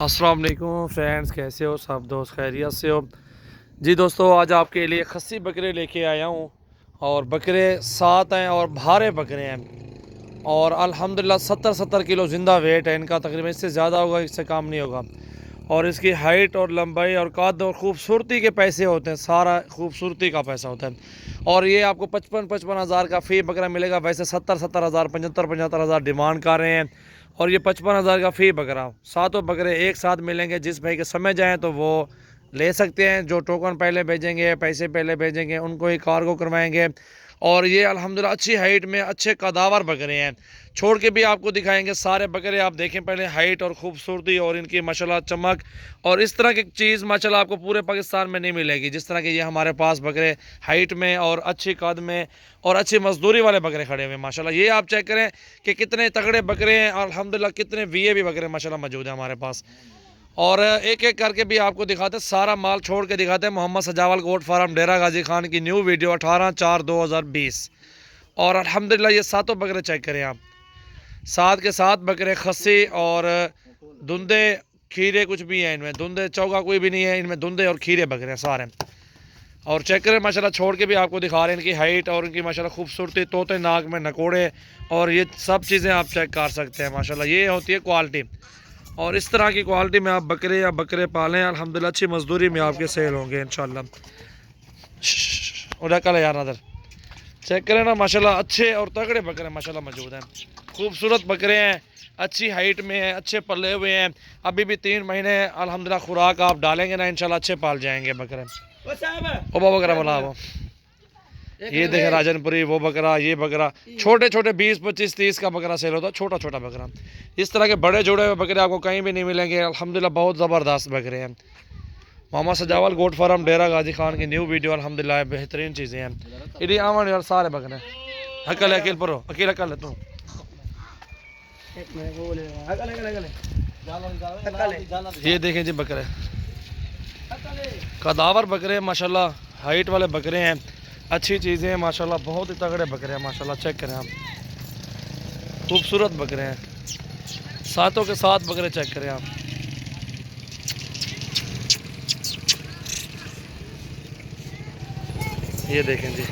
अस्सलाम वालेकुम फ्रेंड्स, कैसे हो सब दोस्त? खैरियत से हो जी दोस्तों। आज आपके लिए खस्सी बकरे लेके आया हूँ और बकरे 7 हैं और भारे बकरे हैं और अल्हम्दुलिल्लाह 70 किलो ज़िंदा वेट है इनका। तकरीबन इससे ज़्यादा होगा, इससे कम नहीं होगा। और इसकी हाइट और लंबाई और कद और ख़ूबसूरती के पैसे होते हैं, सारा खूबसूरती का पैसा होता है। और ये आपको 55 हज़ार का फ़ी बकरा मिलेगा। वैसे 70 हज़ार 75 हज़ार डिमांड कर रहे हैं और ये 55 हज़ार का फ़ी बकरा। सातों बकरे एक साथ मिलेंगे। जिस भाई के समझ जाएँ तो वो ले सकते हैं। जो टोकन पहले भेजेंगे, पैसे पहले भेजेंगे, उनको ही कार्गो करवाएंगे। और ये अल्हम्दुलिल्लाह अच्छी हाइट में अच्छे कदावर बकरे हैं। छोड़ के भी आपको दिखाएंगे सारे बकरे। आप देखें पहले हाइट और ख़ूबसूरती और इनकी माशाल्लाह चमक। और इस तरह की चीज़ माशाल्लाह आपको पूरे पाकिस्तान में नहीं मिलेगी जिस तरह के ये हमारे पास बकरे हाइट में और अच्छी कद में और अच्छी मजदूरी वाले बकरे खड़े हुए हैं माशाल्लाह। ये आप चेक करें कि कितने तगड़े बकरे हैं। अल्हम्दुलिल्लाह कितने वीए भी बकरे माशाल्लाह मौजूद हैं हमारे पास। और एक एक करके भी आपको दिखाते हैं, सारा माल छोड़ के दिखाते हैं। मोहम्मद सजावल गोट फार्म डेरा गाजी खान की न्यू वीडियो 18/4/2020। और अल्हम्दुलिल्लाह ये सातों बकरे चेक करें आप, 7 के 7 बकरे खस्सी और धुंधे खीरे कुछ भी हैं इनमें। धुंधे चौका कोई भी नहीं है इनमें, धुंधे और खीरे बकरे हैं सारे। और चेक करें माशाल्लाह, छोड़ के भी आपको दिखा रहे हैं इनकी हाइट और इनकी माशाल्लाह खूबसूरती। तोते नाक में नकोड़े और ये सब चीज़ें आप चेक कर सकते हैं माशाल्लाह। ये होती है क्वालिटी। और इस तरह की क्वालिटी में आप बकरे या बकरे पालें, अल्हम्दुलिल्लाह अच्छी मजदूरी में आपके सेल होंगे इंशाल्लाह। और कल यार नजर चेक करें ना माशाल्लाह, अच्छे और तगड़े बकरे माशाल्लाह मौजूद हैं। खूबसूरत बकरे हैं, अच्छी हाइट में हैं, अच्छे पले हुए हैं। अभी भी 3 महीने अल्हम्दुलिल्लाह खुराक आप डालेंगे ना, इंशाल्लाह अच्छे पाल जाएंगे बकरे। वो बकरा बोला वो, ये देखें राजनपुरी वो बकरा, ये बकरा छोटे छोटे 20 25 30 का बकरा सेल होता है, छोटा छोटा बकरा। इस तरह के बड़े जोड़े हुए बकरे आपको कहीं भी नहीं मिलेंगे। अल्हम्दुलिल्लाह बहुत ज़बरदस्त बकरे हैं। मोहम्मद सजावल गोट फार्म डेरा गाजी खान की न्यू वीडियो अल्हम्दुलिल्लाह बेहतरीन चीज़ें हैं। इधर आवन यार सारे बकरे अकेले अकेले पर अकेला कर ले तू। ये देखें जी बकरे कदावर बकरे माशाल्लाह, हाइट वाले बकरे हैं, अच्छी चीज़ें हैं माशाल्लाह। बहुत ही तगड़े बकरे हैं माशाल्लाह। चेक करें आप, खूबसूरत बकरे हैं, सातों के 7 बकरे चेक करें आप। ये देखें जी।